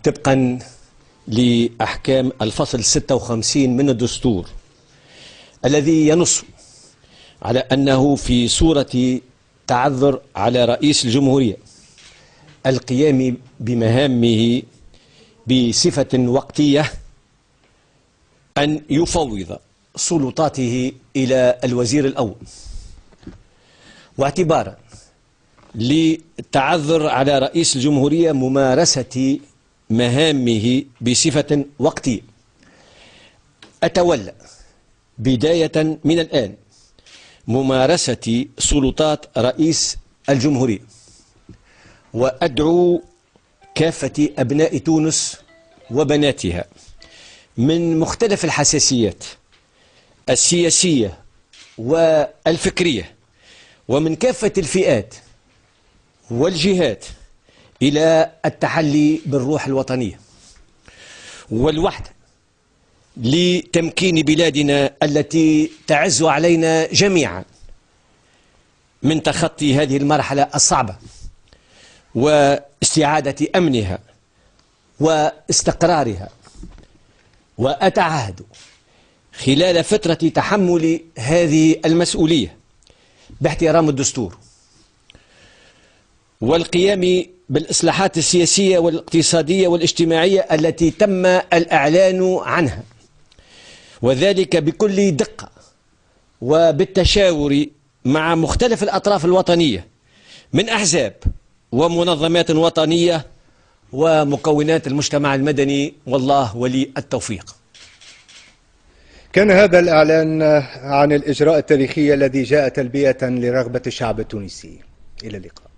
طبقا لأحكام الفصل 56 من الدستور الذي ينص على أنه في صورة تعذر على رئيس الجمهورية القيام بمهامه بصفة وقتية أن يفوض سلطاته إلى الوزير الأول، واعتبارا للتعذر على رئيس الجمهورية ممارسة مهامه بصفة وقتية، أتولى بداية من الآن ممارسة سلطات رئيس الجمهورية، وأدعو كافة أبناء تونس وبناتها من مختلف الحساسيات السياسية والفكرية ومن كافة الفئات والجهات إلى التحلي بالروح الوطنية والوحدة لتمكين بلادنا التي تعز علينا جميعا من تخطي هذه المرحلة الصعبة واستعادة أمنها واستقرارها. وأتعهد خلال فترة تحمل هذه المسؤولية باحترام الدستور والقيام بالإصلاحات السياسية والاقتصادية والاجتماعية التي تم الإعلان عنها، وذلك بكل دقة وبالتشاور مع مختلف الأطراف الوطنية من أحزاب ومنظمات وطنية ومكونات المجتمع المدني، والله ولي التوفيق. كان هذا الإعلان عن الإجراء التاريخي الذي جاء تلبية لرغبة الشعب التونسي. إلى اللقاء.